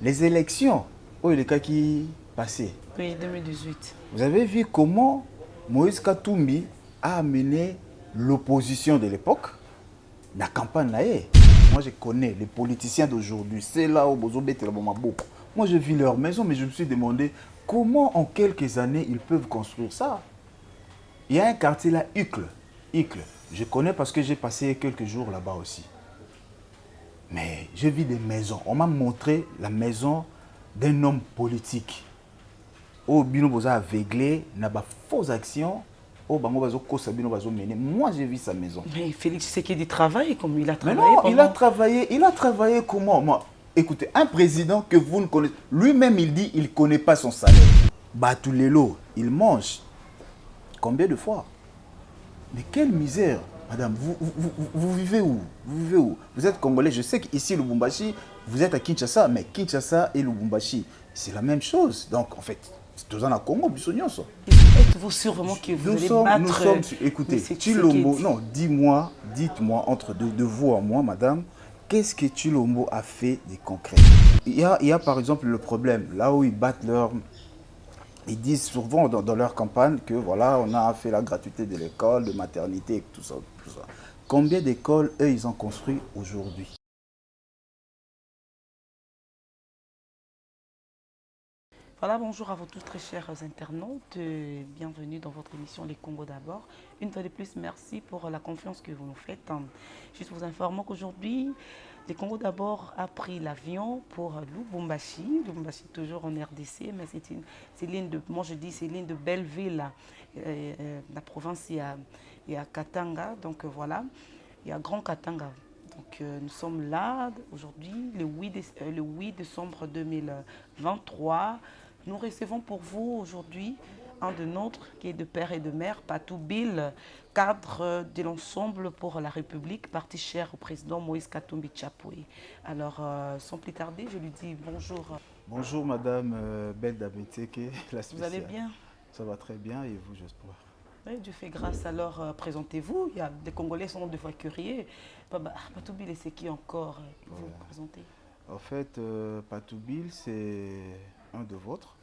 Les élections, oh, le cas qui passait. Oui, 2018. Vous avez vu comment Moïse Katumbi a amené l'opposition de l'époque, la campagne là. Moi, je connais les politiciens d'aujourd'hui. C'est là où Bozo Bete beaucoup. Moi, je vis leur maison, mais je me suis demandé comment en quelques années ils peuvent construire ça. Il y a un quartier là, Uccle. Uccle. Je connais parce que j'ai passé quelques jours là-bas aussi. Mais je vis des maisons. On m'a montré la maison d'un homme politique. Au bino boza aveuglé, n'a pas fausse action. Au bango bazo kosa bino bazo mené. Moi, j'ai vu sa maison. Mais Félix Tshisekedi travaille comme il a Mais travaillé non, pendant... il a travaillé comment? Moi, écoutez, un président que vous ne connaissez, lui-même il dit il ne connaît pas son salaire. Batulelo, il mange. Combien de fois? Mais quelle misère, madame, vous vivez où? Vous vivez où? Vous êtes congolais, je sais qu'ici, Lubumbashi, vous êtes à Kinshasa, mais Kinshasa et Lubumbashi, c'est la même chose. Donc, en fait, c'est tous en Congo, Bissonioso. Êtes-vous sûr vraiment que vous allez battre... Écoutez, Monsieur Chilombo, Tshisekedi? non, dis-moi, dites-moi, entre de vous à moi, madame, qu'est-ce que Chilombo a fait de concret? Il y a par exemple le problème, là où ils battent leur... Ils disent souvent dans leur campagne que voilà, on a fait la gratuité de l'école, de maternité et tout ça, tout ça. Combien d'écoles, eux, ils ont construit aujourd'hui? Voilà, bonjour à vous tous très chers internautes. Bienvenue dans votre émission Les Congo d'abord. Une fois de plus, merci pour la confiance que vous nous faites. Juste vous informant qu'aujourd'hui, Les Congo d'abord a pris l'avion pour Lubumbashi. Lubumbashi toujours en RDC, mais c'est l'île de, moi je dis, c'est l'île de Belleville. La province, il y a Katanga, donc voilà, il y a Grand Katanga. Donc, nous sommes là aujourd'hui, le 8 décembre 2023. Nous recevons pour vous aujourd'hui un de nôtres qui est de père et de mère, Patou Bill, cadre de l'ensemble pour la République, parti cher au président Moïse Katumbi Chapoué. Alors, sans plus tarder, je lui dis bonjour. Bonjour madame Belle Dameteke, la Vous allez spéciale. bien? Ça va très bien et vous, j'espère? Oui, Dieu fait grâce. Alors, présentez-vous. Il y a des Congolais sont des fois curieux. Patou Bill, c'est qui encore? Vous vous Voilà. présentez? En fait, Patou Bill, c'est un de vôtres.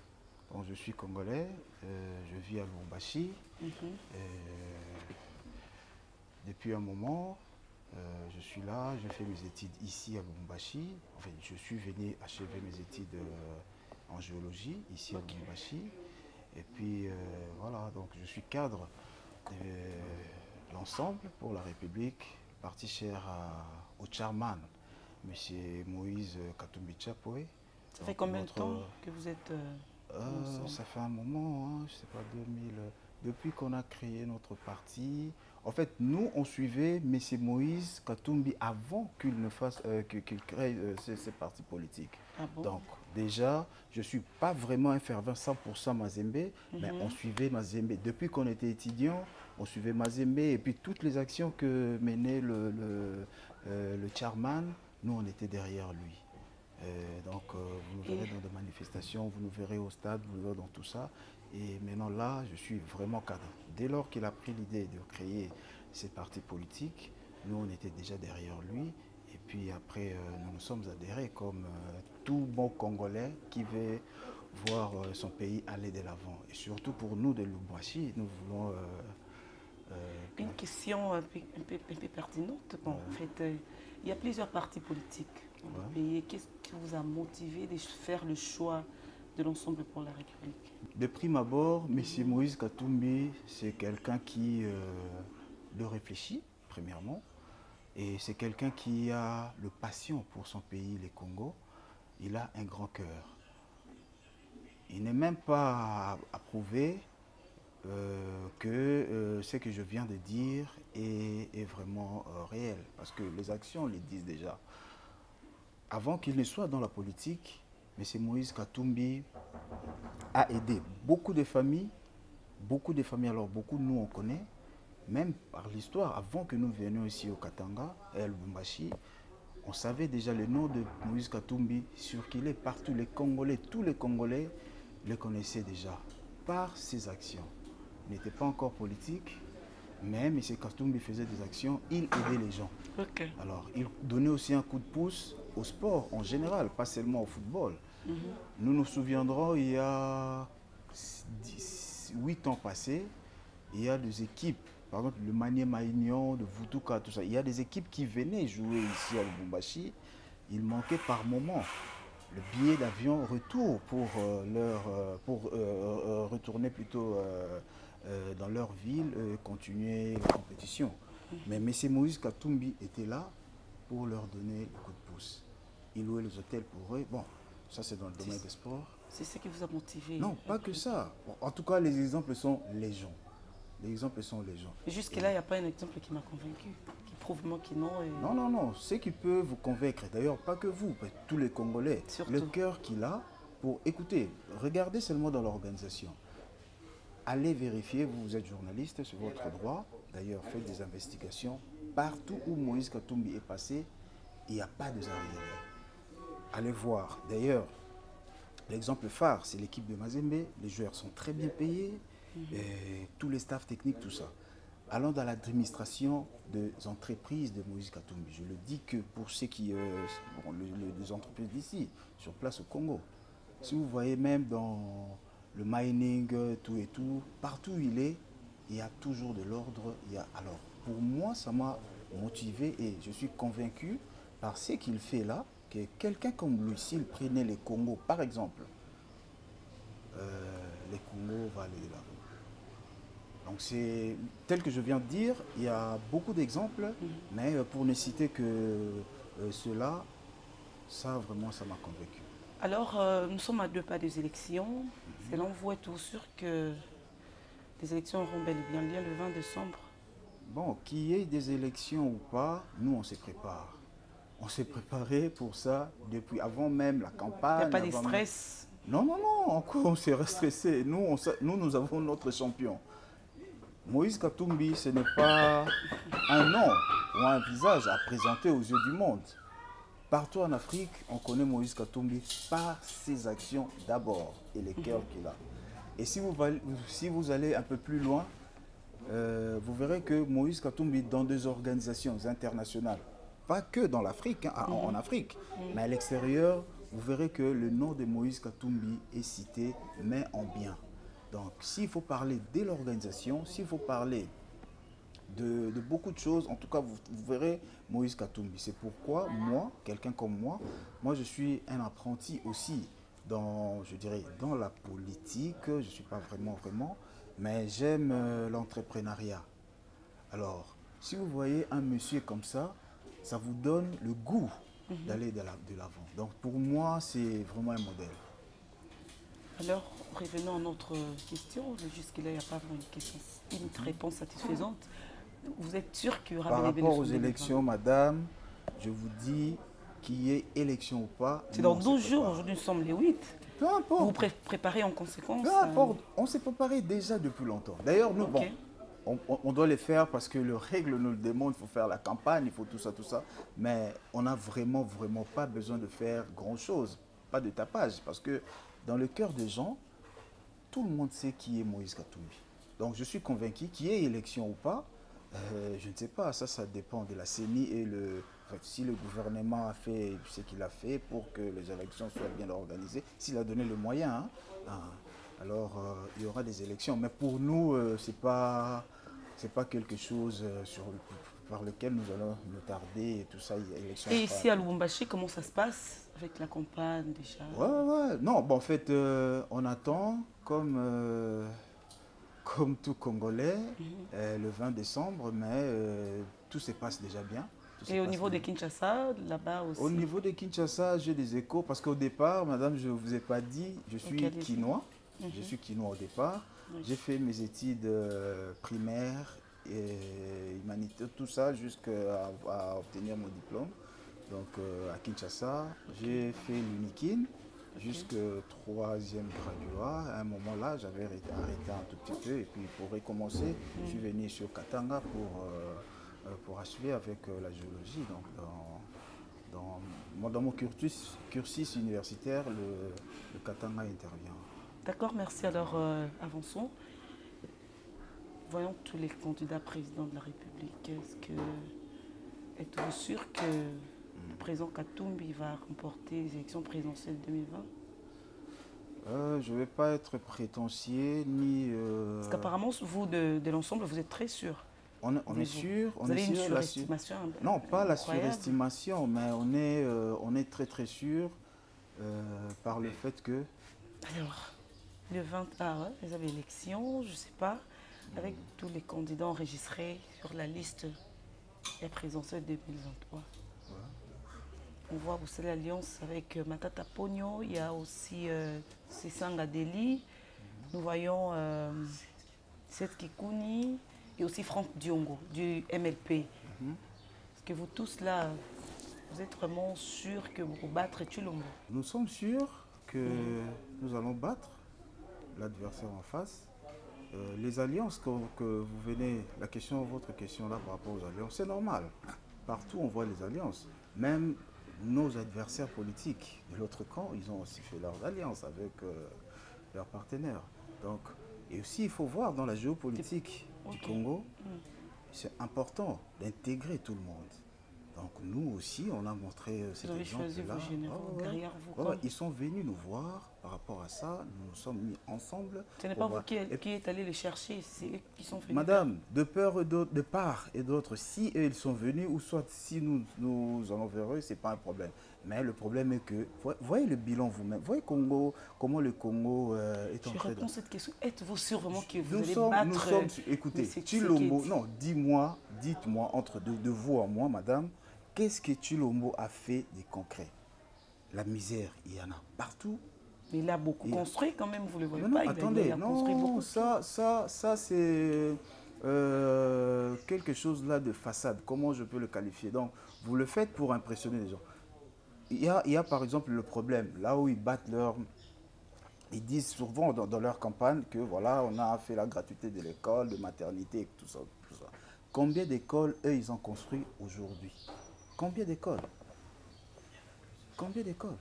Bon, je suis congolais, je vis à Lubumbashi. Mhm. Depuis un moment, je suis là, je fais mes études ici à Lubumbashi. Enfin, je suis venu achever mes études en géologie ici à Lubumbashi. Et puis voilà, donc je suis cadre de l'ensemble pour la République, parti cher au chairman, M. Moïse Katumbi Chapoué. Ça fait Donc combien de notre, temps que vous êtes ensemble? ça fait un moment, hein, je sais pas, 2000, depuis qu'on a créé notre parti. En fait, nous, on suivait M. Moïse Katumbi avant qu'il ne fasse, qu'il crée ces partis politiques. Ah bon? Donc, déjà, je ne suis pas vraiment un fervent 100% Mazembe, mais on suivait Mazembe. Depuis qu'on était étudiant, on suivait Mazembe et puis toutes les actions que menait le chairman, nous, on était derrière lui. Donc, vous nous verrez dans des manifestations, vous nous verrez au stade, vous nous verrez dans tout ça. Et maintenant, là, je suis vraiment cadre. Dès lors qu'il a pris l'idée de créer ces partis politiques, nous, on était déjà derrière lui. Et puis après, nous nous sommes adhérés comme tout bon Congolais qui veut voir son pays aller de l'avant. Et surtout pour nous de Lubumbashi, nous voulons... Une question un peu pertinente. Bon, en fait, il y a plusieurs partis politiques dans le ouais. pays. Qu'est-ce qui vous a motivé de faire le choix de l'ensemble pour la République? De prime abord, M. Moïse Katumbi, c'est quelqu'un qui le réfléchit, premièrement. Et c'est quelqu'un qui a le passion pour son pays, le Congo. Il a un grand cœur. Il n'est même pas à prouver que ce que je viens de dire est vraiment réel. Parce que les actions le disent déjà. Avant qu'il ne soit dans la politique, M. Moïse Katumbi a aidé beaucoup de familles, alors beaucoup nous on connaît, même par l'histoire, avant que nous venions ici au Katanga et à Lubumbashi, on savait déjà le nom de Moïse Katumbi, circulait partout, les Congolais, tous les Congolais le connaissaient déjà par ses actions. Il n'était pas encore politique, mais M. Katumbi faisait des actions, il aidait les gens. Ok. Alors, il donnait aussi un coup de pouce au sport en général, pas seulement au football. Nous nous souviendrons, il y a 8 ans passés, il y a des équipes, par exemple le Maniema Union, de Vutuka, tout ça, il y a des équipes qui venaient jouer ici à Lubumbashi. Il manquait par moment le billet d'avion retour pour retourner plutôt dans leur ville et continuer la compétition. Mais M. Moïse Katumbi était là pour leur donner le coup de pouce. Il louait les hôtels pour eux. Bon, ça c'est dans le domaine des sports. C'est ce qui vous a motivé? Non, pas que ça. Bon, en tout cas, les exemples sont légion. Les exemples sont légion. Jusque-là, il n'y a pas un exemple qui m'a convaincu, qui prouve moi qui non. Et... Non, non, non. Ce qui peut vous convaincre, d'ailleurs, pas que vous, mais tous les Congolais, surtout le cœur qu'il a pour écouter, regardez seulement dans l'organisation. Allez vérifier, vous êtes journaliste, c'est votre droit. D'ailleurs, faites des investigations. Partout où Moïse Katumbi est passé, il n'y a pas de arriérés. Allez voir. D'ailleurs, l'exemple phare, c'est l'équipe de Mazembe. Les joueurs sont très bien payés. Et tous les staffs techniques, tout ça. Allons dans l'administration des entreprises de Moïse Katumbi. Je le dis que pour ceux qui... les entreprises d'ici, sur place au Congo. Si vous voyez même dans le mining, tout et tout, partout où il y a toujours de l'ordre. Alors, pour moi, ça m'a motivé et je suis convaincu par ce qu'il fait là, que quelqu'un comme lui, s'il prenait les Congos, par exemple, les Congos vont aller de l'avant. Donc c'est tel que je viens de dire, il y a beaucoup d'exemples, mais pour ne citer que cela, ça vraiment, ça m'a convaincu. Alors, nous sommes à 2 pas des élections. Cela, on voit tout sûr que les élections auront bel et bien lieu le 20 décembre. Bon, qu'il y ait des élections ou pas, nous on se prépare. On s'est préparé pour ça depuis avant même la campagne. Il n'y a pas de stress? Non, non, non, encore on s'est stressé. Nous avons notre champion. Moïse Katumbi, ce n'est pas un nom ou un visage à présenter aux yeux du monde. Partout en Afrique, on connaît Moïse Katumbi par ses actions d'abord et les cœurs qu'il a. Et si vous allez un peu plus loin, vous verrez que Moïse Katumbi, dans des organisations internationales, pas que dans l'Afrique, en Afrique, mais à l'extérieur, vous verrez que le nom de Moïse Katumbi est cité, mais en bien. Donc, s'il faut parler de l'organisation, s'il faut parler de beaucoup de choses, en tout cas, vous verrez Moïse Katumbi. C'est pourquoi moi, quelqu'un comme moi, je suis un apprenti aussi dans, je dirais, dans la politique. Je ne suis pas vraiment, mais j'aime l'entrepreneuriat. Alors, si vous voyez un monsieur comme ça vous donne le goût d'aller de l'avant. Donc, pour moi, c'est vraiment un modèle. Alors, revenons à notre question. Jusque-là, il n'y a pas vraiment une réponse satisfaisante. Vous êtes sûr qu'il y aura Par des élections? rapport aux élections, madame, je vous dis qu'il y ait élection ou pas. C'est dans 12 jours, aujourd'hui nous sommes les 8. Peu importe. Vous préparez en conséquence? Peu importe. On s'est préparé déjà depuis longtemps. D'ailleurs, nous, okay. On doit les faire parce que les règles nous le demandent. Il faut faire la campagne, il faut tout ça. Mais on n'a vraiment pas besoin de faire grand-chose. Pas de tapage. Parce que dans le cœur des gens, tout le monde sait qui est Moïse Katumbi. Donc je suis convaincu qu'il y ait élection ou pas. Je ne sais pas, ça dépend de la CENI et si le gouvernement a fait ce qu'il a fait pour que les élections soient bien organisées, s'il a donné le moyen, alors il y aura des élections. Mais pour nous, c'est pas quelque chose par lequel nous allons nous tarder et tout ça. Et ici à Lubumbashi, comment ça se passe avec la campagne déjà? Ouais. Non, en fait, on attend comme tout Congolais, le 20 décembre, mais tout se passe déjà bien. Et au niveau de Kinshasa, là-bas aussi? Au niveau de Kinshasa, j'ai des échos, parce qu'au départ, madame, je ne vous ai pas dit, je suis quinois. Je suis quinois au départ. Oui. J'ai fait mes études primaires, et humanité, tout ça, jusqu'à obtenir mon diplôme. Donc à Kinshasa, j'ai fait l'UNIKIN. Jusqu'au 3e graduat. À un moment là, j'avais arrêté un tout petit peu et puis pour recommencer, je suis venu sur Katanga pour achever avec la géologie. Donc dans mon cursus universitaire, le Katanga intervient. D'accord, merci. Alors avançons. Voyons tous les candidats présidents de la République. Êtes-vous sûr que le président Katumbi va remporter les élections présidentielles 2020? Je ne vais pas être prétentieux ni. Parce qu'apparemment, vous, de l'ensemble, vous êtes très sûr. On est sûr. Vous avez une surestimation? Non, pas la incroyable. surestimation, mais on est très très sûr par le fait que. Alors, le 20, les élections, je ne sais pas, avec tous les candidats enregistrés sur la liste des présidentielles 2023. On voit aussi l'alliance avec Matata Pogno, il y a aussi Sesanga Deli, nous voyons Seth Kikouni et aussi Franck Diongo du MLP. Est-ce que vous tous là, vous êtes vraiment sûrs que vous battrez Tshilombo? Nous sommes sûrs que nous allons battre l'adversaire en face. Les alliances que vous venez, votre question là par rapport aux alliances, c'est normal. Partout on voit les alliances. Même nos adversaires politiques de l'autre camp, ils ont aussi fait leurs alliances avec leurs partenaires. Donc, et aussi, il faut voir dans la géopolitique du Congo, c'est important d'intégrer tout le monde. Donc nous aussi, on a montré cet exemple-là. Ils sont venus nous voir par rapport à ça. Nous nous sommes mis ensemble. Ce n'est pas vous qui êtes allé les chercher, c'est eux qui sont venus. Madame, de part et d'autre, si eux ils sont venus, ou soit si nous allons vers eux, ce n'est pas un problème. Mais le problème est que, voyez le bilan vous-même, voyez comment le Congo est en train de... Je réponds à cette question. Êtes-vous sûr vraiment que vous allez battre... Écoutez, Tshilombo, non, dites-moi, entre de vous à moi, madame, qu'est-ce que Tshilombo a fait de concret? La misère, il y en a partout. Mais il a beaucoup construit quand même, vous ne le voyez non, pas. Attendez, il a construit beaucoup. Ça c'est quelque chose là de façade. Comment je peux le qualifier? Donc, vous le faites pour impressionner les gens. Il y a par exemple le problème, là où ils battent leur... Ils disent souvent dans leur campagne que voilà, on a fait la gratuité de l'école, de maternité, et tout ça. Combien d'écoles, eux, ils ont construit aujourd'hui? Combien d'écoles? Combien d'écoles?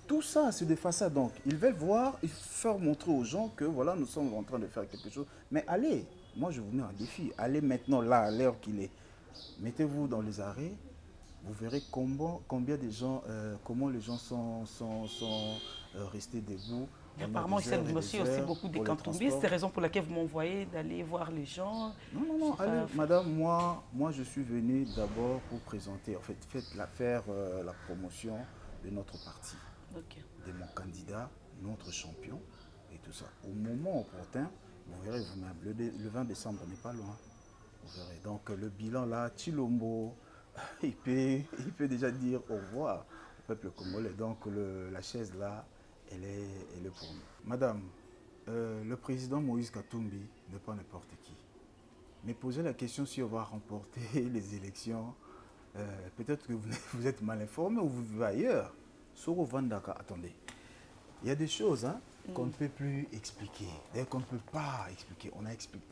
Tout ça, c'est des façades. Donc, ils veulent voir, ils faire montrer aux gens que voilà, nous sommes en train de faire quelque chose. Mais allez, moi je vous mets un défi. Allez maintenant là, à l'heure qu'il est. Mettez-vous dans les arrêts. Vous verrez combien de gens, comment les gens sont restés debout. Apparemment, il y a aussi beaucoup de cantoumbistes. C'est la raison pour laquelle vous m'envoyez d'aller voir les gens. Non, allez, madame, moi je suis venu d'abord pour présenter, en fait, faire la promotion de notre parti, de mon candidat, notre champion et tout ça. Au moment opportun, vous verrez vous-même, le 20 décembre n'est pas loin. Vous verrez. Donc le bilan là, Tshilombo, il peut déjà dire au revoir au peuple congolais. Donc la chaise là, elle est pour nous. Madame, le président Moïse Katumbi n'est pas n'importe qui. Mais posez la question si on va remporter les élections. Peut-être que vous êtes mal informé ou vous vivez ailleurs. Soro Vandaka, attendez. Il y a des choses qu'on ne peut plus expliquer. D'ailleurs, qu'on ne peut pas expliquer. On a expliqué.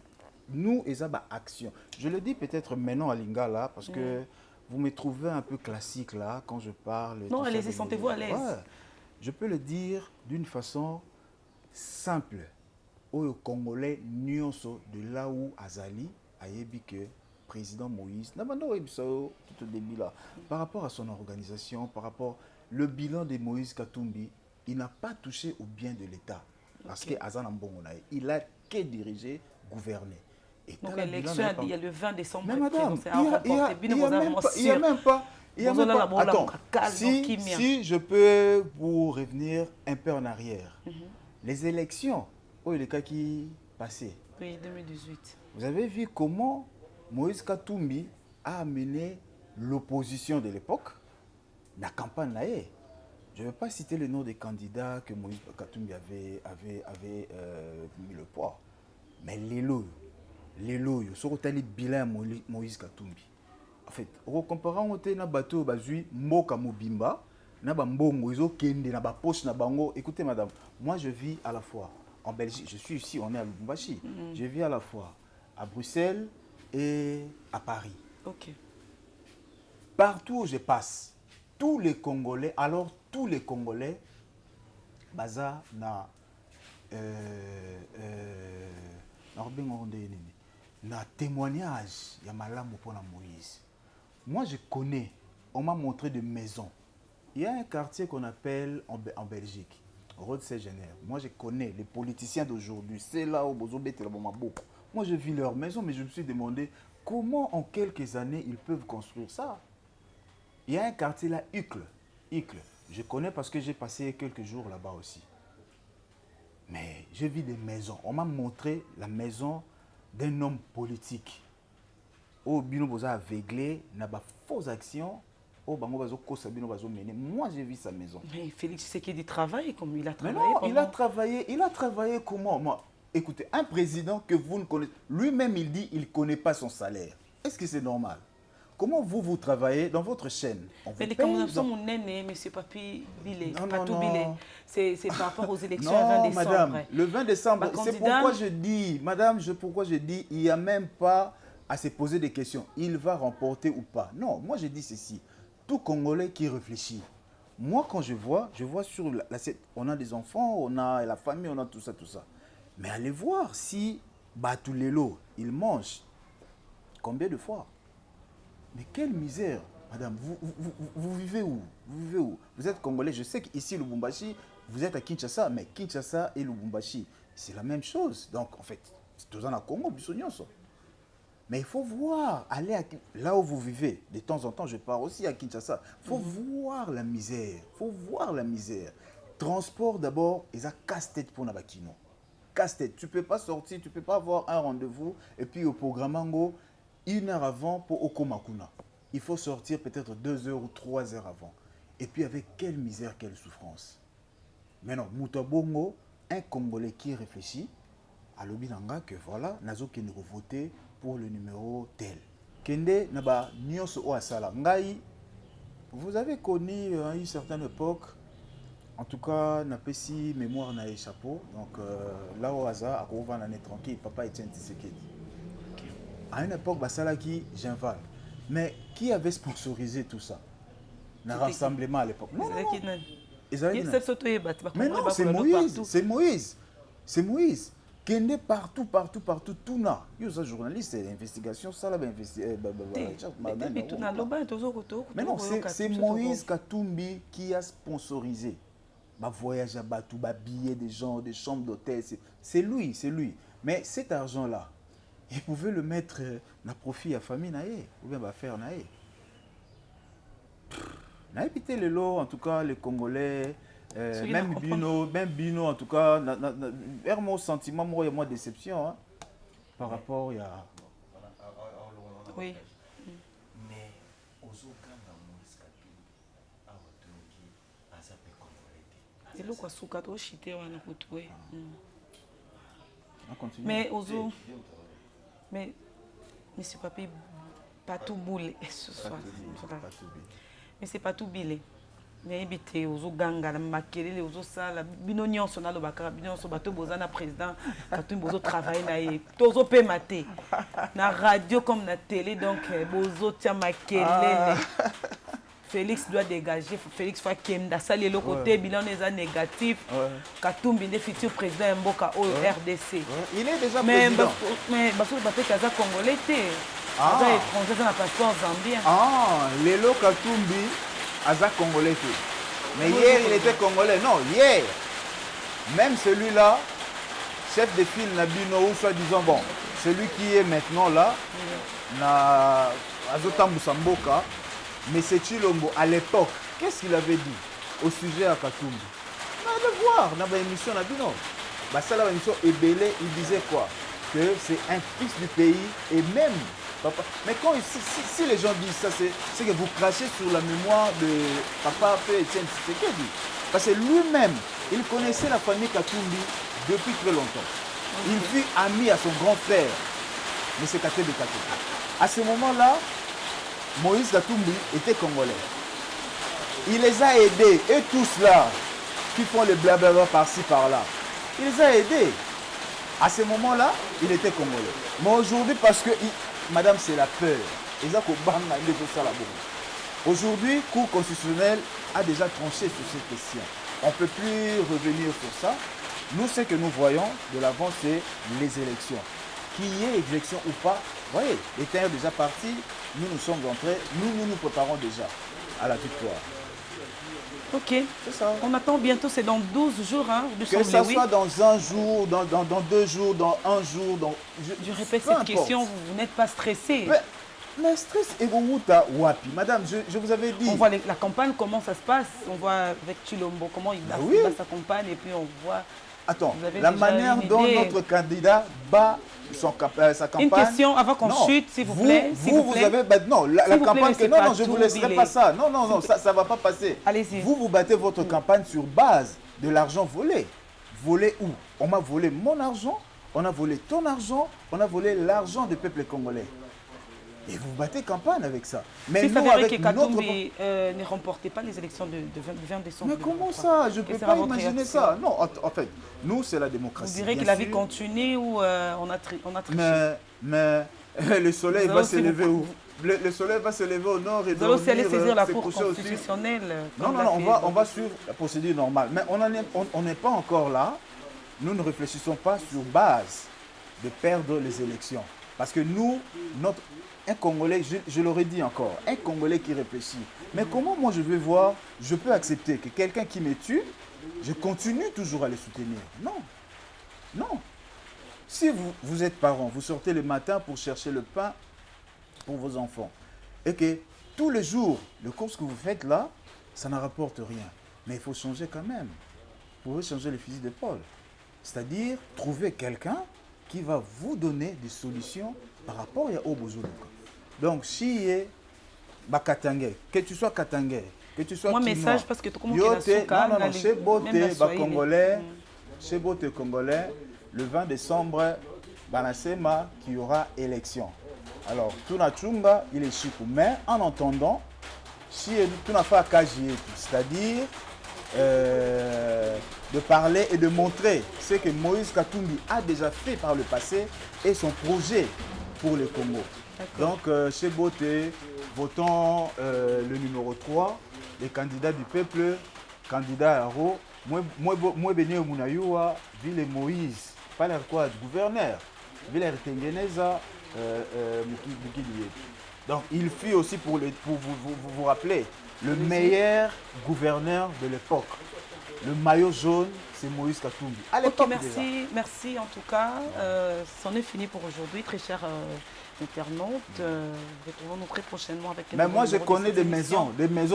Nous, et ça, action. Je le dis peut-être maintenant à Lingala parce que vous me trouvez un peu classique là quand je parle. Non, allez-y, sentez-vous à l'aise. Ouais. Je peux le dire d'une façon simple. Au Congolais, nyonso de là où Azali a dit que président Moïse, tout au début là, par rapport à son organisation, par rapport le bilan de Moïse Katumbi, il n'a pas touché au bien de l'État. Parce que Azan Mbongonaï, il a que dirigé, gouverné. Et donc l'élection, il y a le 20 décembre. Mais madame, il n'y a même pas. Attends, si je peux vous revenir un peu en arrière. Les élections, le cas qui passait. Oui, 2018. Vous avez vu comment Moïse Katumbi a amené l'opposition de l'époque, la campagne là. Je ne vais pas citer le nom des candidats que Moïse Katumbi avait mis le poids. Mais les loyaux, ce que tu bilan Moïse Katumbi. En fait, on compare na bateau bazui mboka mobimba na bambongo izo kende na ba poche na bango. Écoutez madame, moi je vis à la fois en Belgique, je suis ici, on est à Lubumbashi. Je vis à la fois à Bruxelles et à Paris. OK. Partout où je passe, tous les Congolais baza na témoignage ya malamu pour la Moïse. Moi je connais on m'a montré des maisons. Il y a un quartier qu'on appelle en Belgique, Rode Saint-Genève. Moi, je connais les politiciens d'aujourd'hui. C'est là où Bozobé et beaucoup. Moi, je vis leur maison, mais je me suis demandé comment en quelques années ils peuvent construire ça. Il y a un quartier là, Uccle. Je connais parce que j'ai passé quelques jours là-bas aussi. Mais je vis des maisons. On m'a montré la maison d'un homme politique. Au bino boza aveuglé, n'a pas fausses actions. Au bango bazo kosa bino bazo mené. Moi j'ai vu sa maison. Mais Félix Tshisekedi travaille comme il a Mais travaillé. non, il a travaillé comment? Moi, écoutez, un président que vous ne connaissez, lui-même il dit il ne connaît pas son salaire. Est-ce que c'est normal? Comment vous travaillez dans votre chaîne? Mais les communications, mon aîné, M. Papi Bilé, Patou Bilé, c'est par rapport aux élections le 20 décembre. Madame, le 20 décembre, c'est pourquoi je dis, madame, pourquoi je dis, il n'y a même pas à se poser des questions. Il va remporter ou pas. Non, moi je dis ceci. Tout Congolais qui réfléchit. Moi, quand je vois sur on a des enfants, on a la famille, on a tout ça. Mais allez voir si Batulelo, il mange. Combien de fois? Mais quelle misère, madame, vous vivez où? Vous êtes Congolais, je sais qu'ici, Lubumbashi, vous êtes à Kinshasa, mais Kinshasa et Lubumbashi, c'est la même chose. Donc, en fait, c'est tous en Congo, Bissonioso. Mais il faut voir, aller là où vous vivez. De temps en temps, je pars aussi à Kinshasa. Il faut voir la misère. Transport d'abord, ils ont casse-tête pour Nabakino. Casse-tête. Tu ne peux pas sortir, tu ne peux pas avoir un rendez-vous et puis au programme, 1 heure avant pour Okomakuna. Il faut sortir peut-être 2 heures ou 3 heures avant. Et puis avec quelle misère, quelle souffrance. Maintenant, Moutabongo, un Congolais qui réfléchit, à l'Obinanga que voilà, Nazo qui nous voter pour le numéro tel. Kende Naba Nyos Oasala. Ngai, vous avez connu à une certaine époque, en tout cas, Napesi mémoire na chapeau. Donc là au hasard, à Kouva Nané tranquille, papa Etienne Tshisekedi. À une époque, Basalaki, j'invale. Mais qui avait sponsorisé tout ça? Un rassemblement à l'époque. Non. Mais non, c'est Moïse. Kende partout, tout na. Yo ça journaliste, investigation, ça là, mais non, c'est Moïse Katumbi qui a sponsorisé. Voyage à Batou, billets des gens, des chambres d'hôtel, c'est lui. Mais cet argent-là, il pouvait le mettre na profit à famille naé, ou bien faire naé. Na évité le lot, en tout cas les Congolais, même Bino, en tout cas, vers mon sentiment, moi, il y a moins de déception hein, par rapport à... Oui. Mais aux Ouganda, Moïse Katumbi, à Watuki, à Zapé Congolais. C'est là quoi, Soukato, Chité, on a retrouvé. Mais aux mais monsieur Papi, pas tout boule ce soir. Mais c'est pas tout bilé. Mais habité aux Ouganda, la maquille, aux Osala, binonion son à l'obaka, binonion son bateau bozana président, quand tout bozo travaille na et tozo pe maté. Na radio comme na télé donc bozo tia maquille. Félix doit dégager, Félix faut qu'il sali le côté bilan des négatif. Katumbi le futur président Mboka au RDC. Il est déjà président. Mais parce que le bateau kaza congolais était. Kaza étranger dans la passeport zambien. Lelo Katumbi aza congolais. Mais hier il était congolais. Non, hier. Même celui-là, chef de file Nabino ou soit disant bon, celui qui est maintenant là, na Azotambu Samboka. Mais c'est Chilombo, à l'époque, qu'est-ce qu'il avait dit au sujet à Katumbi? On allait voir dans l'émission Nabino. Ça, l'émission Ebélé, il disait quoi? Que c'est un fils du pays et même papa. Mais quand si les gens disent ça, c'est que vous crachez sur la mémoire de papa Etienne Tshisekedi. Parce que lui-même, il connaissait la famille Katumbi depuis très longtemps. Il fut ami à son grand frère, M. Katumbi Katumbi. À ce moment-là, Moïse Katumbi était congolais. Il les a aidés, et tous là, qui font le blablabla par-ci, par-là, il les a aidés. À ce moment-là, il était congolais. Mais aujourd'hui, parce que, madame, c'est la peur. Aujourd'hui, le Cour constitutionnelle a déjà tranché sur cette question. On ne peut plus revenir sur ça. Nous, ce que nous voyons de l'avant, c'est les élections. Qu'il y ait élection ou pas, vous voyez, les terres déjà partis, nous sommes entrés, nous nous préparons déjà. à la victoire. Ok. C'est ça. On attend bientôt, c'est dans 12 jours, hein, de Que semblait, ça oui. soit dans un jour, dans 2 jours, dans un jour, Je répète peu cette importe. question, vous n'êtes pas stressé. Mais stress et Wuta Wapi. Madame, je vous avais dit. On voit la campagne, comment ça se passe. On voit avec Chilombo, comment il bat sa campagne, et puis on voit... Attends, vous avez la déjà manière une dont idée. notre candidat bat sa campagne. Une question avant qu'on Non, chute, s'il vous plaît. s'il vous plaît. avez. Non, la S'il vous plaît, campagne. laissez Non, pas non, je ne vous tout laisserai biler. pas ça. Non, non, non, ça ne va pas passer. Allez-y. Vous battez votre campagne sur base de l'argent volé. Volé où? On m'a volé mon argent, on a volé ton argent, on a volé l'argent du peuple congolais. Et vous battez campagne avec ça. Mais Si ça nous, verrait avec que notre... Katumbi ne remportait pas les élections de 20 décembre. Mais comment ça? Je ne peux Quelle pas sera votre imaginer réaction? ça. Non, en fait, nous, c'est la Vous démocratie. direz bien que la vie sûr. continue ou on a triché? Mais le soleil Vous va allez se aussi lever vous- où? Le soleil va se lever au nord et Vous allez aussi aller saisir la se Cour coucher aussi. constitutionnelle. Non, comme non, l'a non, fait on va suivre la procédure normale. Mais on n'est pas encore là. Nous ne réfléchissons pas sur base de perdre les élections. Parce que nous, un Congolais, je l'aurais dit encore, un Congolais qui réfléchit. Mais comment moi je peux accepter que quelqu'un qui me tue, je continue toujours à le soutenir? Non. Non. Si vous êtes parent, vous sortez le matin pour chercher le pain pour vos enfants, et que tous les jours, le course que vous faites là, ça ne rapporte rien. Mais il faut changer quand même. Vous pouvez changer le fusil d'épaule. C'est-à-dire trouver quelqu'un qui va vous donner des solutions par rapport à Obozoluka. Donc, si Katangais, que tu sois Katangais, que tu sois Moi, Kinois, message parce que tout le monde Yote, qui a non, non, chez Boté, chez Boté Congolais, le 20 décembre, Banasema, qui y aura élection. Alors, Tunachunga, il est chikou. Mais en entendant, si tu n'as pas qu'à c'est-à-dire de parler et de montrer ce que Moïse Katumbi a déjà fait par le passé et son projet pour le Congo. Donc, chez Boté, votons le numéro 3, les candidats du peuple, candidat à Ro, moi béni au Munayua, Ville Moïse, pas l'air quoi, gouverneur, Ville Tengeneza, donc il fut aussi pour vous rappeler, le meilleur gouverneur de l'époque. Le maillot jaune, c'est Moïse Katumbi. Ok, merci en tout cas. C'en est fini pour aujourd'hui, très chers internautes. Retrouvons-nous très prochainement avec. Mais moi, je connais des maisons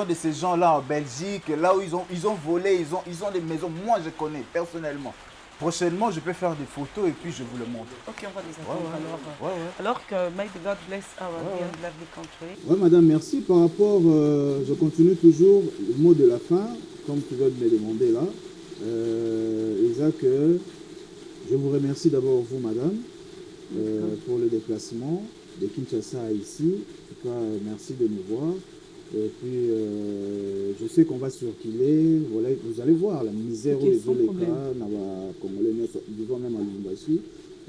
de ces gens-là en Belgique, là où ils ont volé, ils ont des maisons. Moi, je connais personnellement. Prochainement, je peux faire des photos et puis je vous le montre. Ok, on va les attendre alors que May the God bless our dear and lovely country. Oui, madame, merci. Par rapport, je continue toujours le mot de la fin, comme tu viens de me demander là. Isaac, je vous remercie d'abord vous, madame, pour le déplacement de Kinshasa ici. En tout cas, merci de nous voir. Et puis, je sais qu'on va circuler. Voilà, vous allez voir la misère où les Oleka, Congolais, vivant même à Lubumbashi.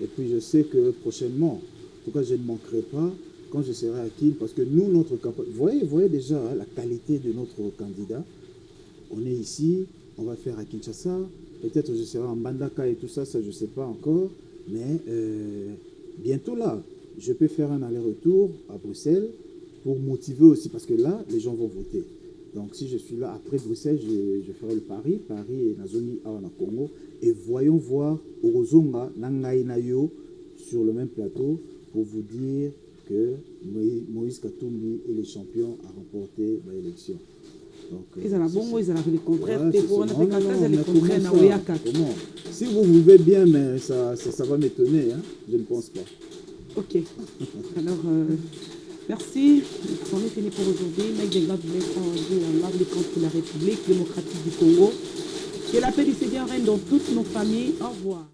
Et puis, je sais que prochainement, en tout cas, je ne manquerai pas quand je serai à Kin, parce que nous, notre campagne, vous voyez déjà la qualité de notre candidat. On est ici, on va faire à Kinshasa. Peut-être je serai en Bandaka et tout ça, ça je ne sais pas encore. Mais bientôt là, je peux faire un aller-retour à Bruxelles pour motiver aussi, parce que là, les gens vont voter. Donc si je suis là, après Bruxelles, je ferai le Paris et Nazoni en Congo. Et voyons voir Orozonga, Nangaï Nayo sur le même plateau pour vous dire que Moïse Katumbi est le champion à remporter l'élection. Ils ont le contraire. Si vous vivez bien, mais ça va m'étonner, hein? Je ne pense pas. Ok. Alors, merci. On est fini pour aujourd'hui. Make the God bless our lovely country, la République démocratique du Congo. Que la paix du Seigneur règne dans toutes nos familles. Au revoir.